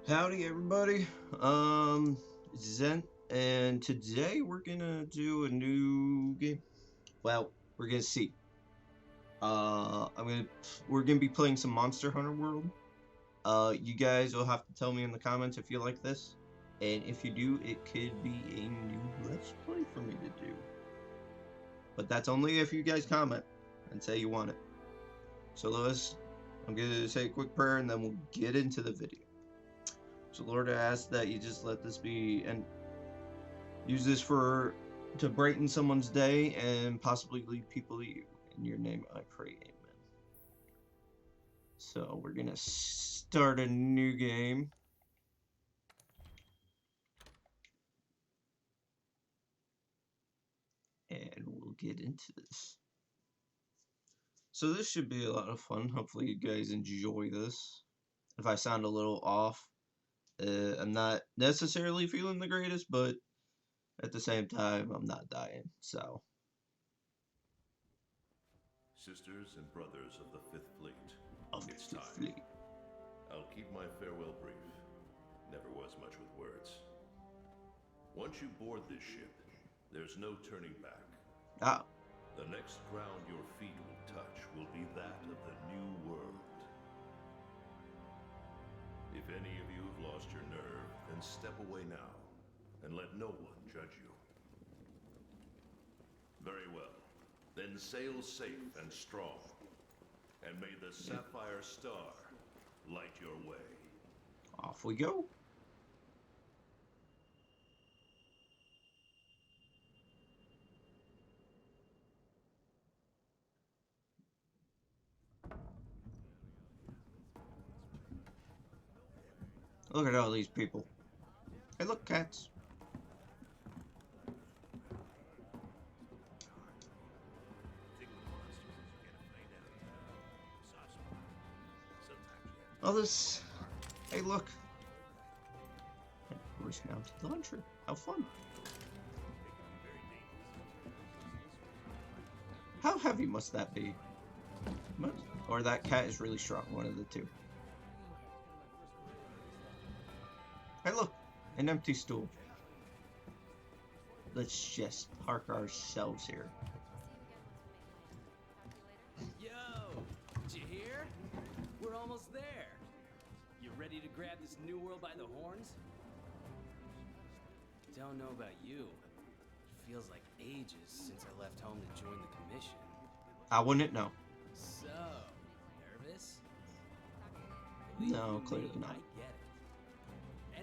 Howdy, everybody. It's Zen, and today we're gonna do a new game. Well, we're gonna see. We're gonna be playing some Monster Hunter World. You guys will have to tell me in the comments if you like this, and if you do, it could be a new Let's Play for me to do. But that's only if you guys comment and say you want it. So, Lewis, I'm gonna say a quick prayer, and then we'll get into the video. So, Lord, I ask that you just let this be and use this to brighten someone's day and possibly lead people to you. In your name I pray, amen. So we're gonna start a new game. And we'll get into this. So this should be a lot of fun. Hopefully you guys enjoy this. If I sound a little off, I'm not necessarily feeling the greatest, but at the same time, I'm not dying, so. Sisters and brothers of the Fifth Fleet, it's The time. fleet. I'll keep my farewell brief. Never was much with words. Once you board this ship, there's no turning back. Ah. The next ground your feet will touch will be that of the New World. If any of you have lost your nerve, then step away now, and let no one judge you. Very well. Then sail safe and strong, and may the Sapphire Star light your way. Off we go. Look at all these people. Hey, look, cats. All this. Hey, look. Horse mounted launcher. How fun. How heavy must that be? Or that cat is really strong. One of the two. Hey, look. An empty stool. Let's just park ourselves here. Yo! Did you hear? We're almost there. You ready to grab this new world by the horns? Don't know about you. It feels like ages since I left home to join the commission. I wouldn't know. So, nervous? No, clearly not. I get it.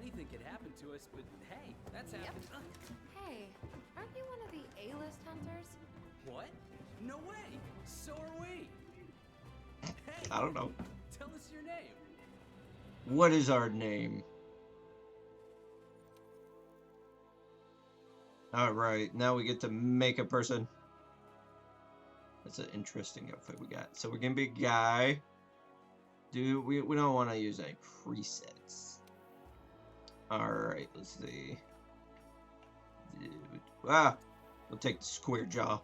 Anything could happen to us, but hey, that's happened. Hey, aren't you one of the A-list hunters? What? No way! So are we! Hey! I don't know. Tell us your name. What is our name? Alright, now we get to make a person. That's an interesting outfit we got. So we're gonna be a guy. Dude, we don't want to use any presets. Alright, let's see. Dude. We'll take the square jaw.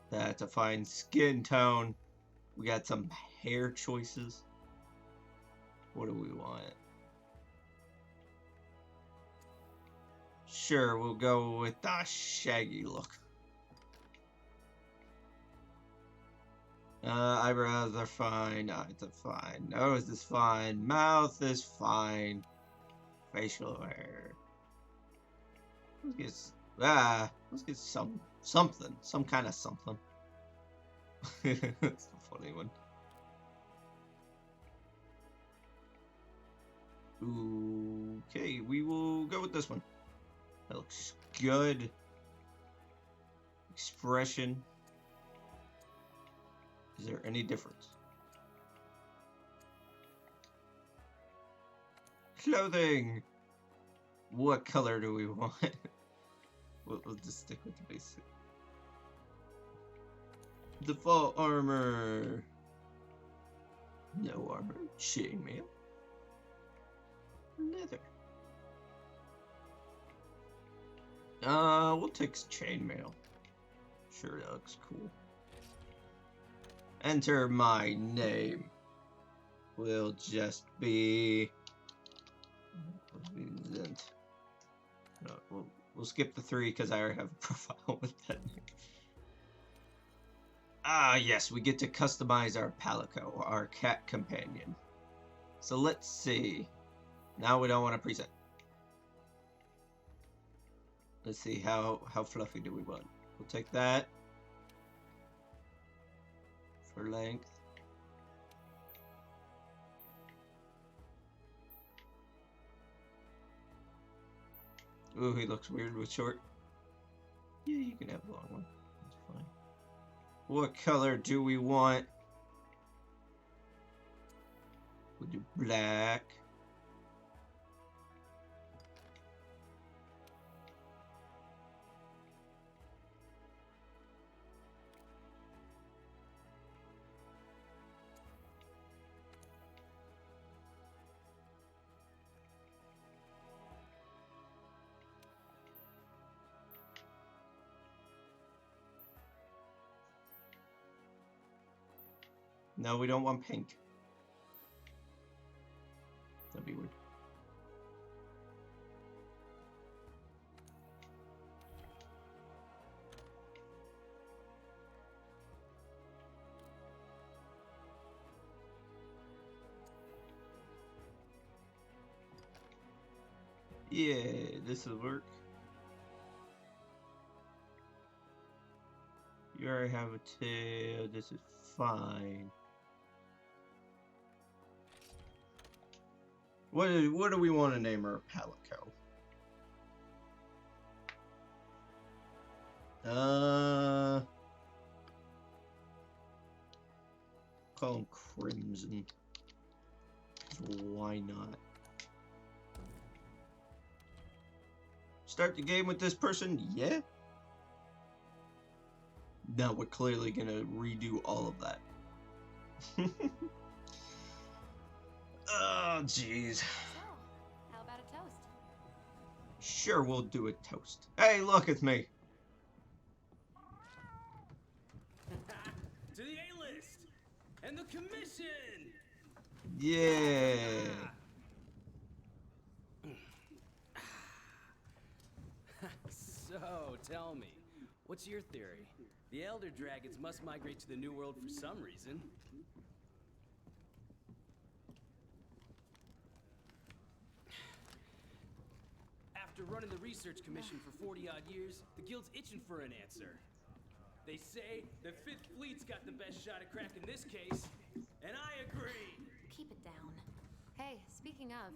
That's a fine skin tone. We got some hair choices. What do we want? Sure, we'll go with the shaggy look. Eyebrows are fine. Eyes are fine. Nose is fine. Mouth is fine. Facial hair. Let's get something. Some kind of something. That's a funny one. Okay, we will go with this one. That looks good. Expression. Is there any difference? Clothing! What color do we want? We'll just stick with the basic. Default armor. No armor. Chainmail. Leather. We'll take chainmail. Sure, that looks cool. Enter my name. will just be Zent. No, we'll skip the 3 because I already have a profile with that. Ah, yes, we get to customize our Palico, our cat companion. So let's see. Now we don't want to preset. Let's see, how fluffy do we want? We'll take that for length. Ooh, he looks weird with short. Yeah, you can have a long one. That's fine. What color do we want? We'll do black. No, we don't want pink. That'd be weird. Yeah, this will work. You already have a tail. This is fine. What do we want to name her? Palico. Call him Crimson. Why not? Start the game with this person? Yeah. Now we're clearly gonna redo all of that. Oh, jeez. So, how about a toast? Sure, we'll do a toast. Hey, look, it's me. To the A-list and the commission. Yeah. So, tell me, what's your theory? The Elder Dragons must migrate to the New World for some reason. After running the research commission for 40-odd years, the guild's itching for an answer. They say the 5th Fleet's got the best shot at cracking this case, and I agree. Keep it down. Hey, speaking of,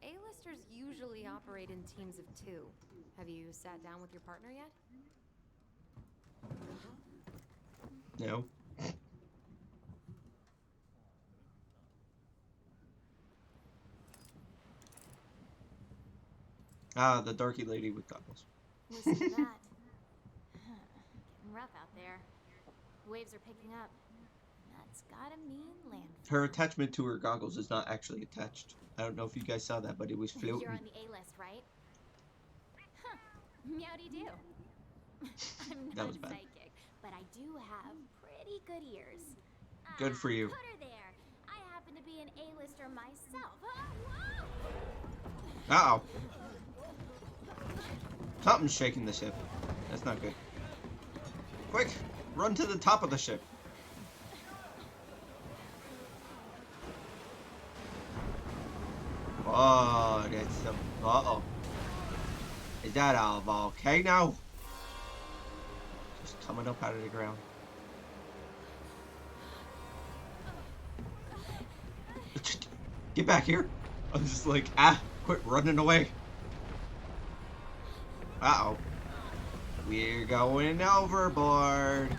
A-listers usually operate in teams of 2. Have you sat down with your partner yet? No. Ah, the darky lady with goggles. Listen to that. Getting rough out there. Waves are picking up. That's gotta mean land. Her attachment to her goggles is not actually attached. I don't know if you guys saw that, but it was floating. You're on the A-list, right? Huh. Meowdy do. I'm That not was a bad. psychic, but I do have pretty good ears. Good for you. Put her there. I happen to be an A-lister myself. Uh-oh. Something's shaking the ship. That's not good. Quick! Run to the top of the ship. Oh, that's a... Uh-oh. Is that a volcano? Just coming up out of the ground. Get back here. I'm just like, quit running away. Uh-oh. We're going overboard.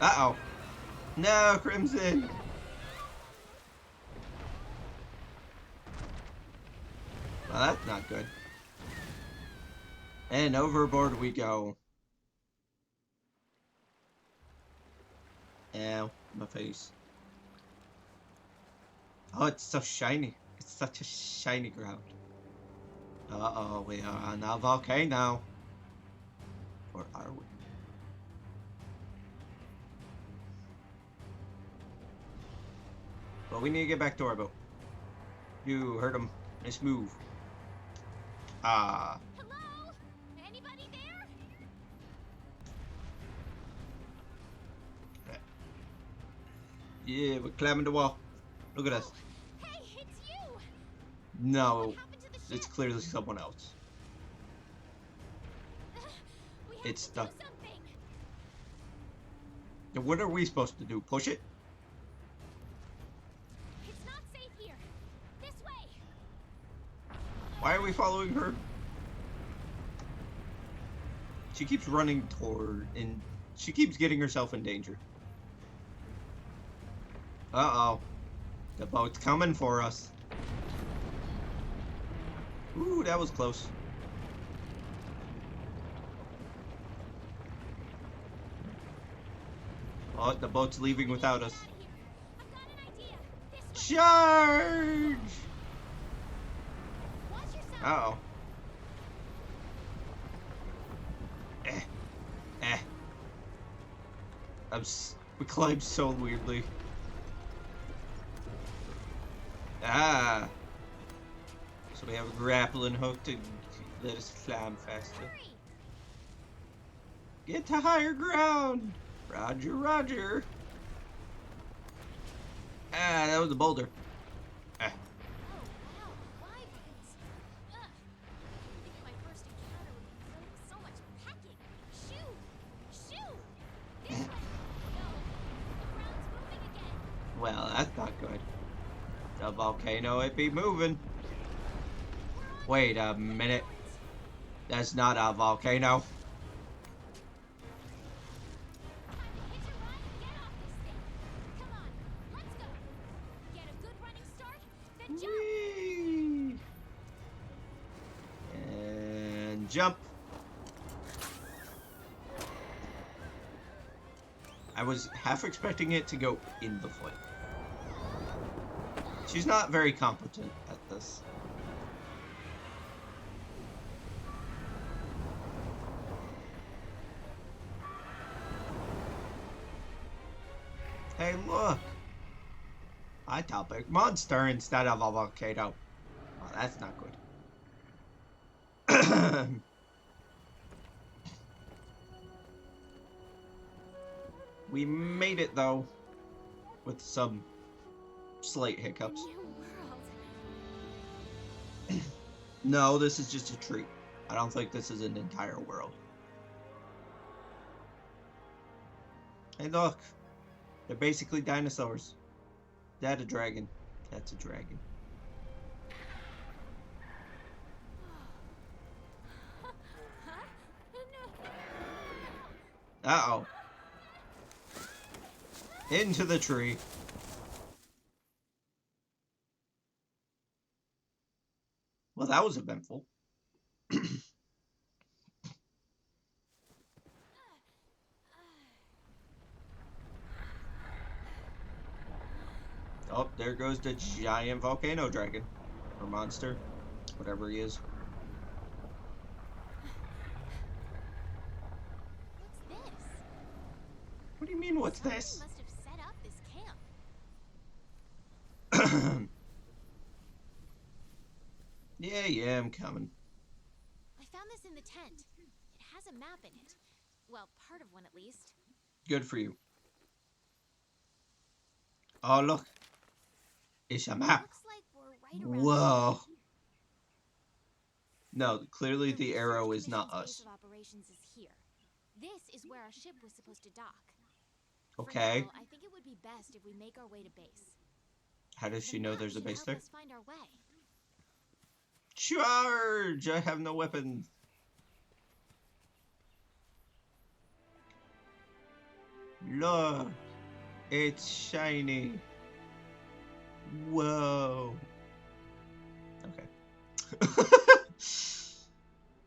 Uh-oh. No, Crimson. Well, that's not good. And overboard we go. Ow, my face. Oh, it's so shiny. It's such a shiny ground. Uh-oh, we are on a volcano. Or are we? Well, we need to get back to our boat. You heard him. Nice move. Ah. Hello? Anybody there? Yeah, we're climbing the wall. Look at us. Hey, it's you! No, What happened to the ship? it's clearly someone else. We have It's to stuck. do something. Now, what are we supposed to do? Push it? It's not safe here. This way. Why are we following her? She keeps running toward, and she keeps getting herself in danger. Uh-oh. The boat's coming for us. Ooh, that was close. Oh, the boat's leaving without us. I've got an idea. This way. Charge! Watch yourself. Uh-oh. Eh. We climbed so weirdly. Ah. So we have a grappling hook to let us climb faster. Hurry. Get to higher ground. Roger, roger. Ah, that was a boulder. Ah. Oh, wow. Wyverns. Ugh. I think my first encounter would be filled with so much packing. Shoo! Shoo! This way. No. The ground's moving again. Well, that's not good. The volcano, it be moving. Wait a minute. That's not a volcano. Time to hitch a ride and get off this thing. Come on, let's go. Get a good running start, then jump. Whee! And jump. I was half expecting it to go in the flame. She's not very competent at this. Hey, look! I top a monster instead of a volcano. Oh, that's not good. We made it, though, with some slight hiccups. New world. No, this is just a treat. I don't think this is an entire world. Hey, look. They're basically dinosaurs. That a dragon. That's a dragon. No. Uh-oh. Into the tree. Well, that was eventful. Oh, there goes the giant volcano dragon. Or monster. Whatever he is. What's this? What do you mean, what's Somebody this? must have set up this camp. Yeah, I'm coming. I found this in the tent. It has a map in it. Well, part of one at least. Good for you. Oh, look. It's a map. Looks like we're right around Whoa. here. No, clearly the Research arrow is not Commission's us. base of operations is here. This is where our ship was supposed to dock. Okay. For now, I think it would be best if we make our way to base. How does she The know map there's a should base help there? us find our way. Charge! I have no weapons. Look. It's shiny. Whoa. Okay.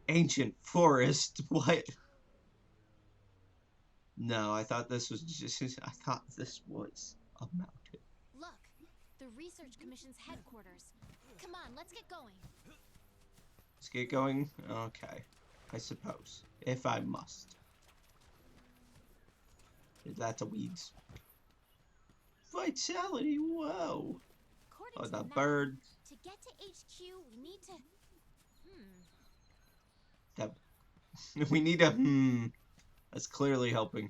Ancient forest. What? No, I thought this was just. I thought this was a mountain. Look, the Research Commission's headquarters. Come on, let's get going. Let's get going. Okay. I suppose. If I must. There's lots of weeds. Vitality, whoa. According Oh, to the the map, birds. to get to HQ, we need to. That we need a That's clearly helping.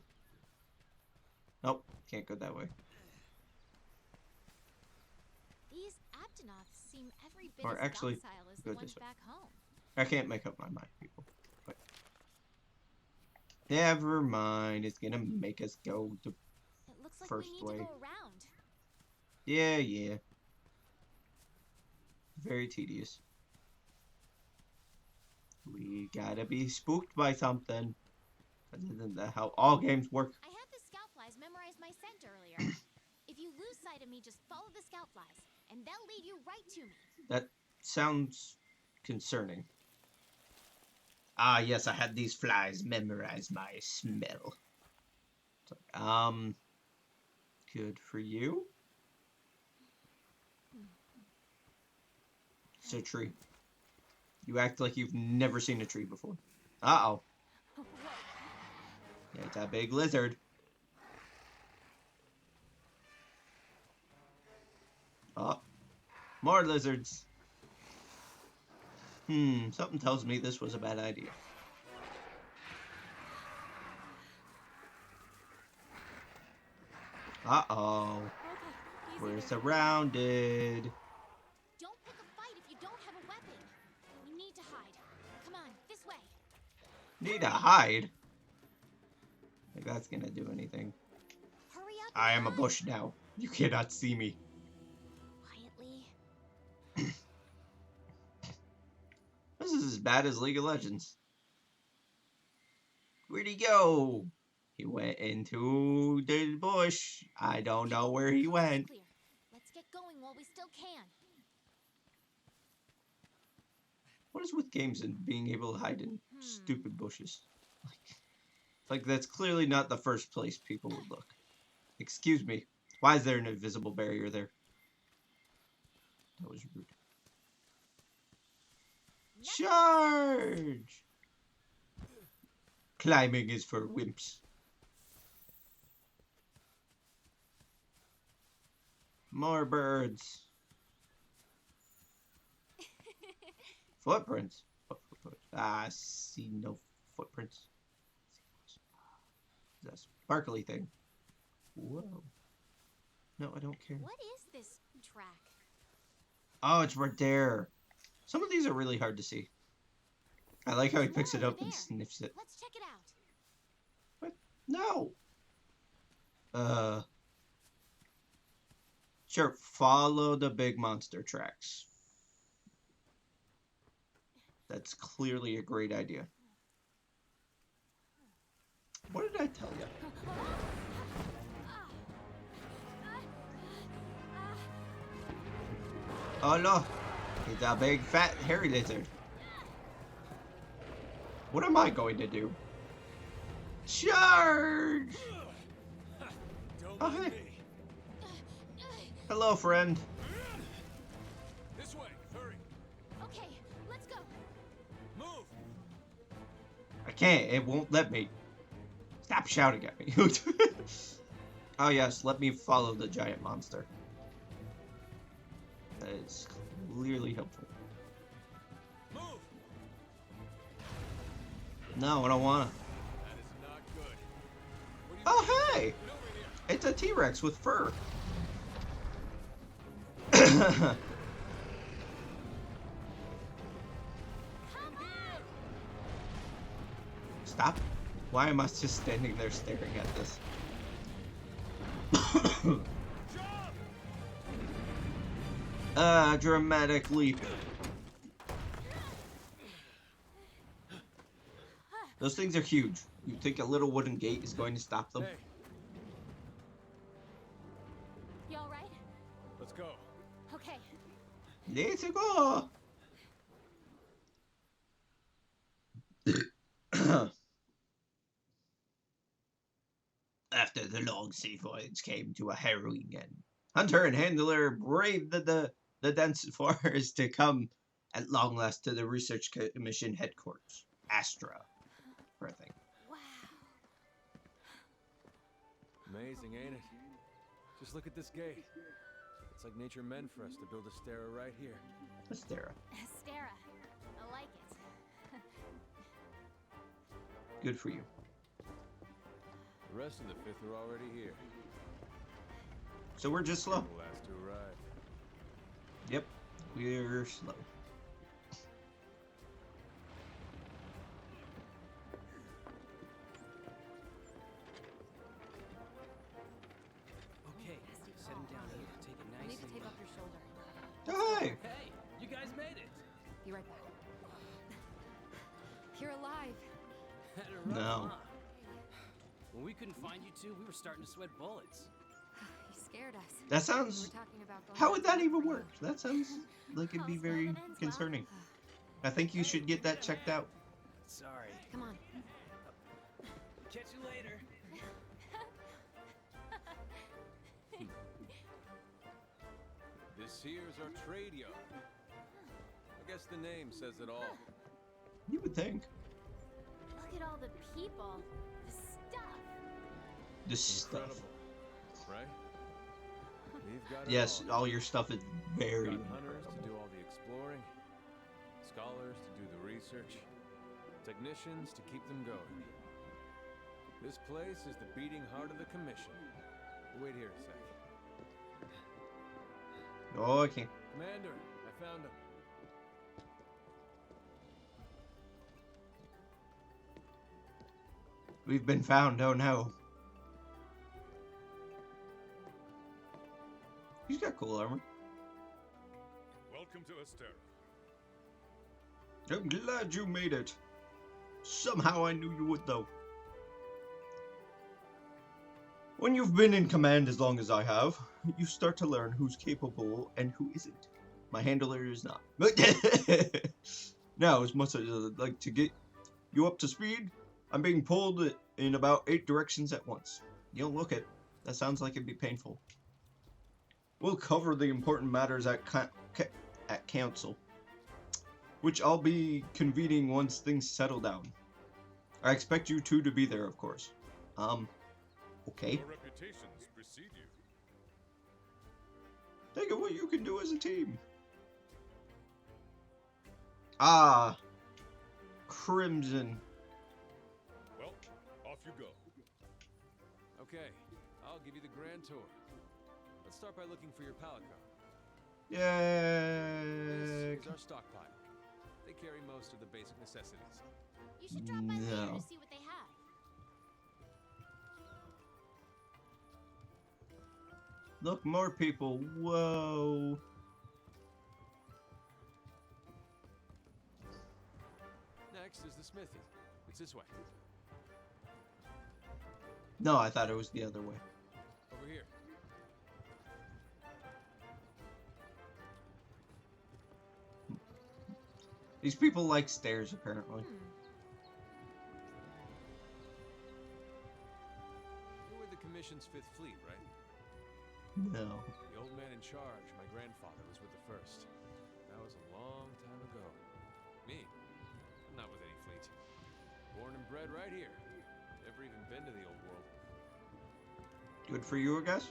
Nope, can't go that way. These Abdenoths seem every bit Or as actually, docile as go the ones this way. back home. I can't make up my mind, people. But never mind. It's gonna make us go the It looks like first we need way. to go around. Yeah. Very tedious. We gotta be spooked by something. Isn't that how all games work? I had the scout flies memorize my scent earlier. If you lose sight of me, just follow the scout flies, and they'll lead you right to me. That sounds concerning. Ah, yes, I had these flies memorize my smell. Good for you. It's a tree. You act like you've never seen a tree before. Uh-oh. Yeah, it's a big lizard. Oh, more lizards. Something tells me this was a bad idea. Uh-oh. Okay, We're easy there. surrounded. Don't pick a fight if you don't have a weapon. We need to hide. Come on, this way. Need to hide? Like that's gonna do anything. Hurry up. I and am a hide. bush now. You cannot see me. Quietly. This is as bad as League of Legends. Where'd he go? He went into the bush. I don't know where he Coast is went. clear. Let's get going while we still can. What is with games and being able to hide in stupid bushes? Like that's clearly not the first place people would look. Excuse me. Why is there an invisible barrier there? That was rude. Charge! Climbing is for wimps. More birds. Footprints. What footprints? I see no footprints. That sparkly thing. Whoa. No, I don't care. What is this track? Oh, it's right there. Some of these are really hard to see. I like how he There's picks more it over up and there. sniffs it. Let's check it out. No. Sure, follow the big monster tracks. That's clearly a great idea. What did I tell you? Oh no, it's a big fat hairy lizard. What am I going to do? Charge! Oh, hey. Hello, friend. This way, hurry. Okay, let's go. Move. I can't, it won't let me. Stop shouting at me. Oh yes, let me follow the giant monster. That is clearly helpful. Move. No, I don't wanna. That is not good. What do you Oh hey! Get over here. It's a T-Rex with fur. Come on! Stop. Why am I just standing there staring at this? Jump. Dramatic leap. Those things are huge. You think a little wooden gate is going to stop them? Hey, You all right? let's go. Okay. Let's go! After the long sea voyage came to a harrowing end, Hunter and Handler braved the dense forest to come at long last to the Research Commission headquarters, Astra, for a thing. Wow. Amazing, ain't it? Just look at this gate. It's like nature meant for us to build a Stera right here. Astera. Stera. I like it. Good for you. The rest of the Fifth are already here. So we're just slow. The last to arrive. Yep, we're slow. Okay, set him down here. Take it You nice need to and tape low. up your shoulder. Hi! Hey, you guys made it. Be right back. You're alive. Had a rough, No. huh? When we couldn't find you two, we were starting to sweat bullets. You scared us. That We sounds... were talking about going How would back that to even work work? That sounds like it'd be All's well very that ends well. concerning. I think you should get that checked out. Sorry. Come on. Catch you later. This here's our trade yard. I guess the name says it all. You would think. Look at all the people. The stuff. This stuff. Incredible, right? We've got it Yes, all. all your stuff is We've very got hunters to incredible. do all the exploring, scholars to do the research, technicians to keep them going. This place is the beating heart of the commission. Wait here a sec. Oh, I can't. Commander, I found him. We've been found, oh no. He's got cool armor. Welcome to Astera. I'm glad you made it. Somehow I knew you would, though. When you've been in command as long as I have, you start to learn who's capable and who isn't. My handler is not. Now, as much as I'd like to get you up to speed, I'm being pulled in about 8 directions at once. You'll look it. That sounds like it'd be painful. We'll cover the important matters at council, which I'll be convening once things settle down. I expect you two to be there, of course. Okay. Your reputations precede you. Think of what you can do as a team. Ah. Crimson. Well, off you go. Okay, I'll give you the grand tour. Let's start by looking for your pallet car. This Yay. is our stockpile. They carry most of the basic necessities. You should drop by later No. to see what they have. Look, more people. Whoa. Next is the smithy. It's this way. No, I thought it was the other way. Over here. These people like stairs, apparently. You're with the Commission's 5th Fleet, right? No. The old man in charge, my grandfather, was with the 1st. That was a long time ago. Me? I'm not with any fleet. Born and bred right here. Never even been to the old world. Good for you, I guess.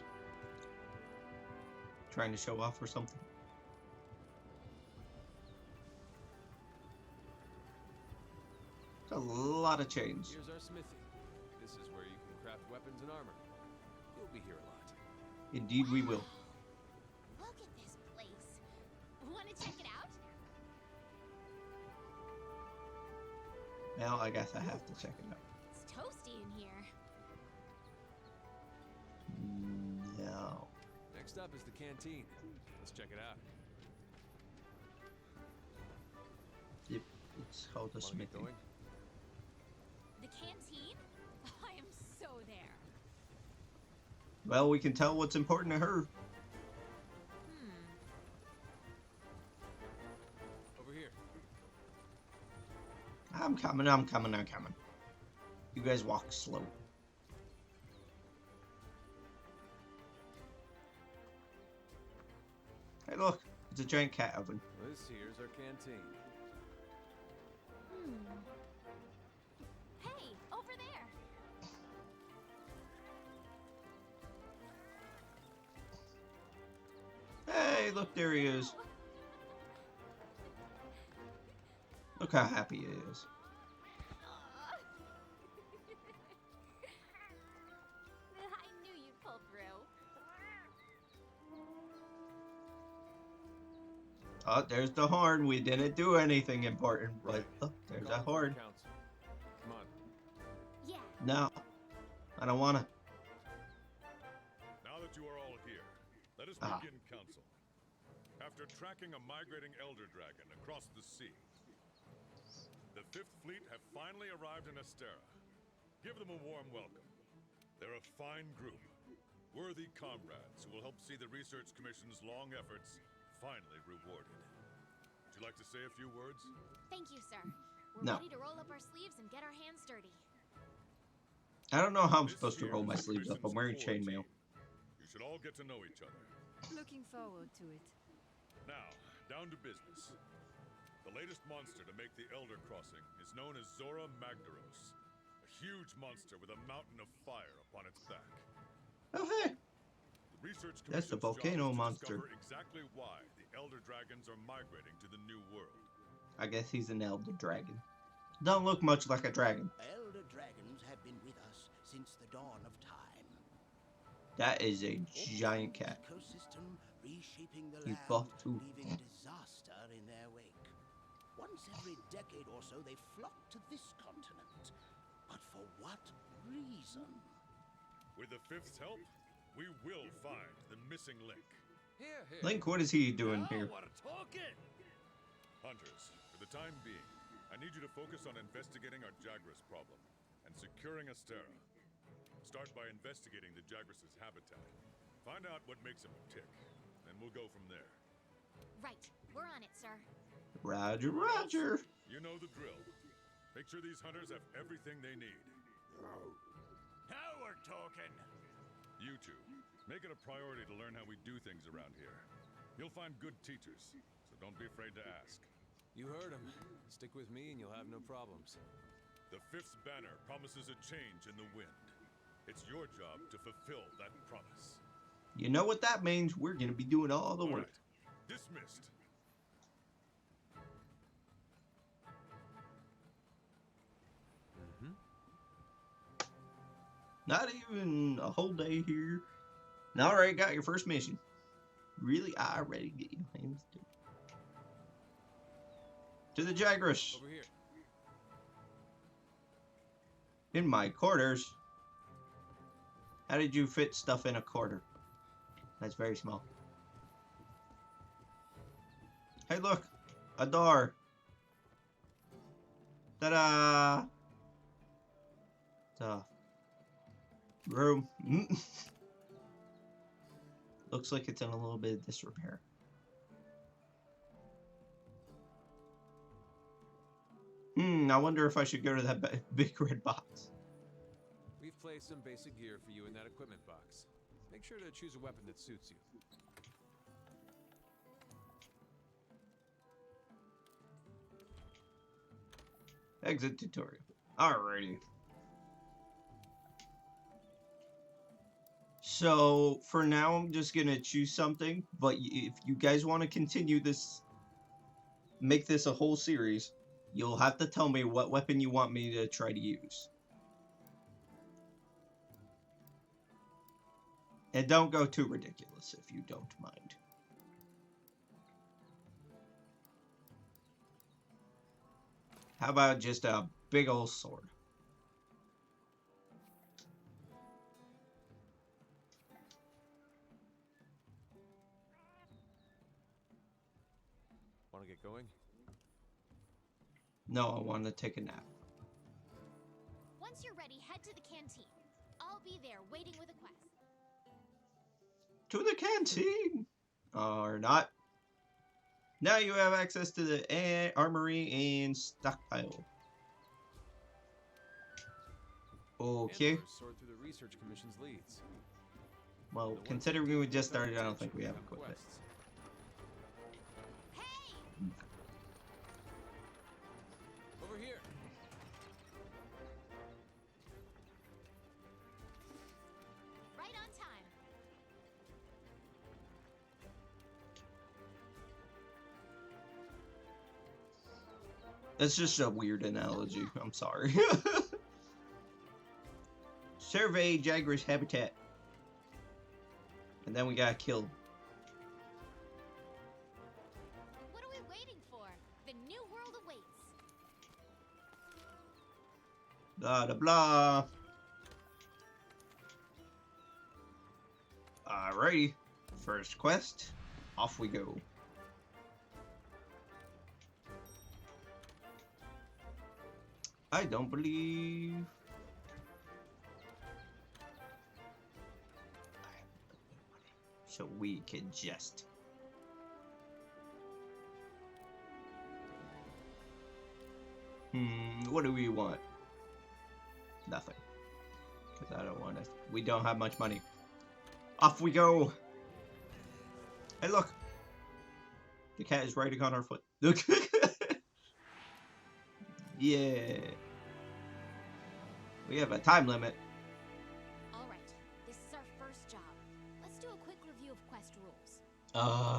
Trying to show off or something. It's a lot of chains. Here's our smithy. This is where you can craft weapons and armor. You'll be here a lot. Indeed, we will. Look at this place. Want to check it out? Now I guess I have to check it out. It's toasty in here. No. Next up is the canteen. Let's check it out. Yep, it's called a Wanna get smithy. going? The canteen? I am so there. Well, we can tell what's important to her. Over here. I'm coming, I'm coming, I'm coming. You guys walk slow. Hey, look, it's a giant cat oven. This here's our canteen. Hey, over there. Hey, look, there he is. Look how happy he is. I knew you'd pull through. Oh, there's the horn. We didn't do anything important, but look, there's that horn. Council. Come on. Yeah. No, I don't wanna. Now that you are all here, let us Ah. begin council. After tracking a migrating elder dragon across the sea, the Fifth Fleet have finally arrived in Astera. Give them a warm welcome. They're a fine group, worthy comrades who will help see the Research Commission's long efforts finally rewarded. Would you like to say a few words? Thank you, sir. We're No. ready to roll up our sleeves and get our hands dirty. I don't know how I'm This supposed to here roll is my the sleeves up. I'm Commission's wearing core chainmail. team. You should all get to know each other. Looking forward to it. Now, down to business. The latest monster to make the Elder Crossing is known as Zora Magdaros, a huge monster with a mountain of fire upon its back. Oh, hey. The Research That's the Commission's job volcano is to monster. discover exactly why the Elder Dragons are migrating to the New World. I guess he's an elder dragon. Don't look much like a dragon. Elder dragons have been with us since the dawn of time. That is a giant cat. Ecosystem reshaping the You land, buff too. leaving disaster in their wake. Once every decade or so, they flock to this continent. But for what reason? With the Fifth's help, we will find the missing link. Here, here. Link, what is he doing here? we're talking! Hunters, for the time being, I need you to focus on investigating our Jagras problem and securing Astera. Start by investigating the Jagras' habitat. Find out what makes them tick, and we'll go from there. Right. We're on it, sir. Roger, roger. You know the drill. Make sure these hunters have everything they need. Now we're talking! You two, make it a priority to learn how we do things around here. You'll find good teachers, so don't be afraid to ask. You heard him. Stick with me and you'll have no problems. The Fifth's banner promises a change in the wind. It's your job to fulfill that promise. You know what that means? We're gonna be doing all the All work. right, dismissed. Not even a whole day here. And I already got your first mission. Really? I already get your hands dirty. To the Jagras. Over here. In my quarters. How did you fit stuff in a quarter? That's very small. Hey, look. A door. Ta-da! The room. Looks like it's in a little bit of disrepair. I wonder if I should go to that big red box. We've placed some basic gear for you in that equipment box. Make sure to choose a weapon that suits you. Exit tutorial. Alrighty. So, for now, I'm just gonna choose something, but if you guys want to continue this, make this a whole series, you'll have to tell me what weapon you want me to try to use. And don't go too ridiculous if you don't mind. How about just a big old sword? Want to get going? No, I want to take a nap. Once you're ready, head to the canteen. I'll be there waiting with a quest. To the canteen! Or not. Now you have access to the armory and stockpile. Okay. Handlers sort through the Research Commission's leads. Well, The ones considering that we just deserve started, I don't think attention we have become equipment. quests. Hey! Over here. Right on time. That's just a weird analogy. I'm sorry. Survey Jaguar's habitat. And then we got killed. What are we waiting for? The new world awaits. Blah, blah, blah. Alrighty. First quest. Off we go. I don't believe... So we can just... what do we want? Nothing. Because I don't want to... We don't have much money. Off we go! Hey, look! The cat is riding on our foot. Look! Yeah. We have a time limit. Alright, this is our first job. Let's do a quick review of quest rules.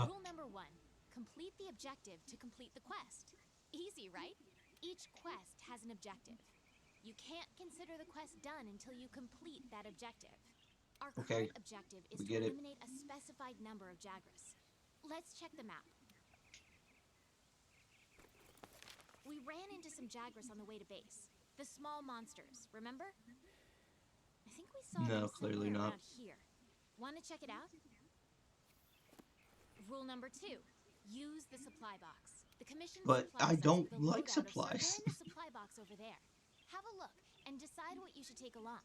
Rule number 1. Complete the objective to complete the quest. Easy, right? Each quest has an objective. You can't consider the quest done until you complete that objective. Our current objective is to eliminate a specified number of Jagras. Let's check the map. We ran into some Jagras on the way to base. The small monsters, remember? I think we saw them clearly somewhere not. around here. Want to check it out? Rule number 2. Use the supply box. The commission But supplies I us don't with a like loadout of supplies. stuff. They're in the supply box over there. Have a look and decide what you should take along.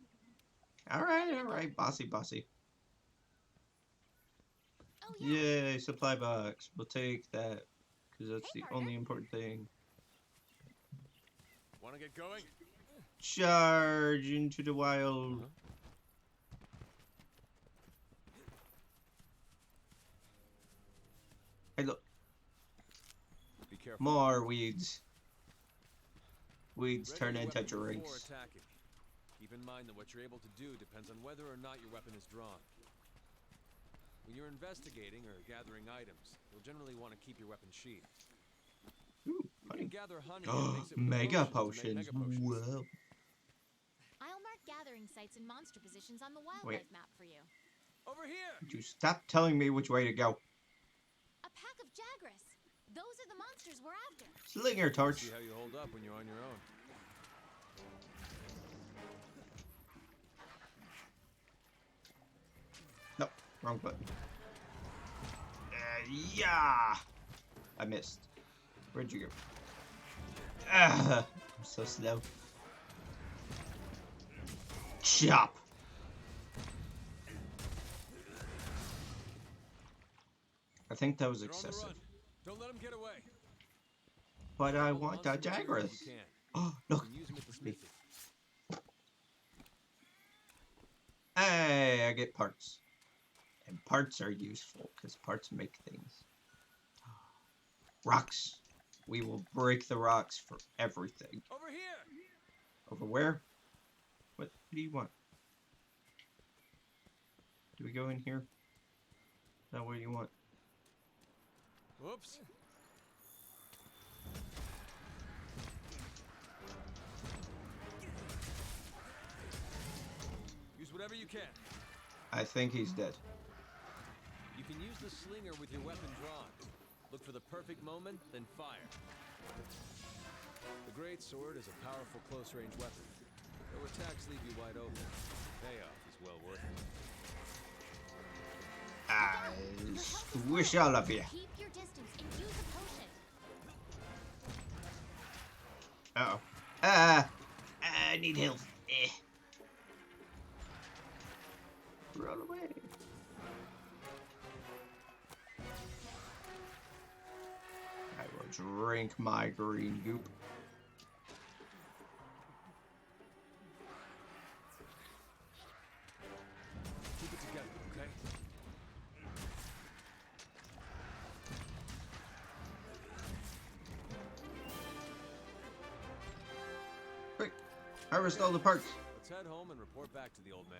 Alright, bossy, bossy. Oh, yeah. Yay, supply box. We'll take that. Because that's Hey, the partner. only important thing. Want to get going? Charge into the wild. Hey, look. Be careful. More weeds. Weeds Ready turn your into weapon before drinks. attacking. Keep in mind that what you're able to do depends on whether or not your weapon is drawn. When you're investigating or gathering items, you'll generally want to keep your weapon sheathed. Ooh, You honey. can gather honey and mix it with Mega potions. potions. To make mega potions. Whoa. I'll mark gathering sites and monster positions on the wildlife Wait. map for you. Over here! Would you stop telling me which way to go? A pack of Jagras. Those are the monsters we're after. Slinger torch. See how you hold up when you're on your own. Nope, wrong button. Yeah! I missed. Where'd you go? I'm so slow. Chop! I think that was They're on the excessive. run. Don't let them get away. But I Hold want monster that materials Jagras. if you can. Oh, You look. can use them at the Me. smithy. Hey, I get parts. And parts are useful, because parts make things. Rocks. We will break the rocks for everything. Over here! Over where? What do you want? Do we go in here? Is that what you want? Whoops. Use whatever you can. I think he's dead. You can use the slinger with your weapon drawn. Look for the perfect moment, then fire. The great sword is a powerful close-range weapon. Though attacks leave you wide open, the payoff is well worth it. I squish all of you. Keep your distance and use a potion. Uh-oh. I need help. Run away. I will drink my green goop. Keep it together, okay? Quick, harvest all the parts. Let's head home and report back to the old man.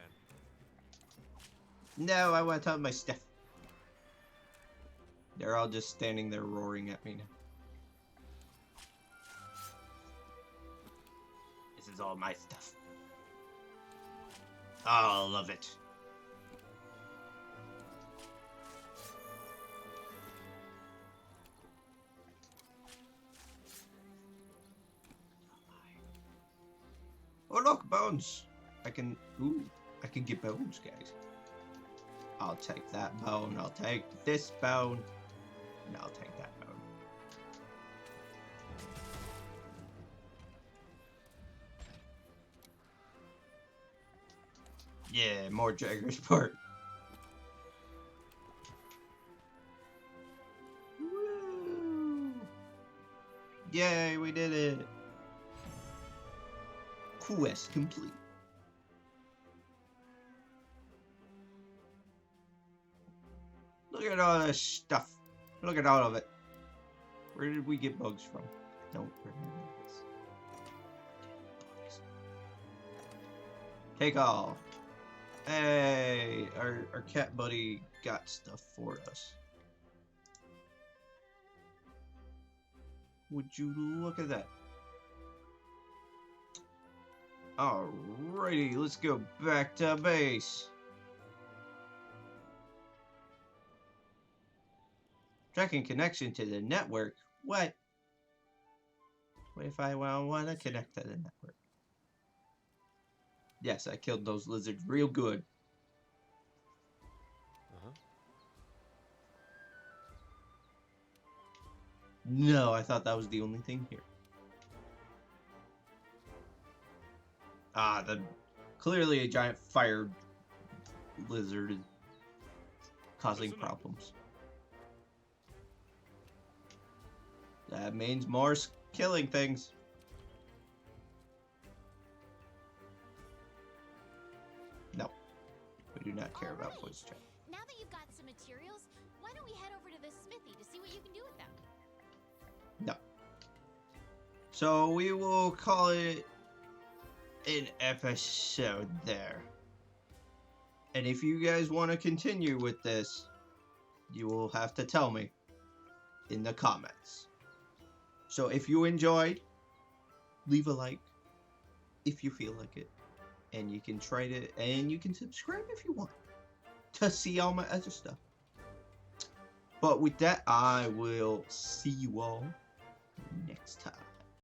No, I want to have my stuff. They're all just standing there roaring at me now. This is all my stuff. Oh, love it. Oh look, bones! I can get bones, guys. I'll take that bone, I'll take this bone, and I'll take that bone. Yeah, more Jagger's part. Woo! Yay, we did it! Quest complete. Look at all this stuff. Look at all of it. Where did we get bugs from? I don't remember this. Bugs. Take all. Hey, our cat buddy got stuff for us. Would you look at that? Alrighty, let's go back to base. Tracking connection to the network? What? What if I want to connect to the network? Yes, I killed those lizards real good. No, I thought that was the only thing here. Ah, clearly a giant fire lizard is causing problems. That means more killing things. No, we do not care about voice chat. Now that you've got some materials, why don't we head over to the smithy to see what you can do with them? No. So we will call it an episode there. And if you guys want to continue with this, you will have to tell me in the comments. So if you enjoyed, leave a like if you feel like it. And you can try to, and you can subscribe if you want to see all my other stuff. But with that, I will see you all next time.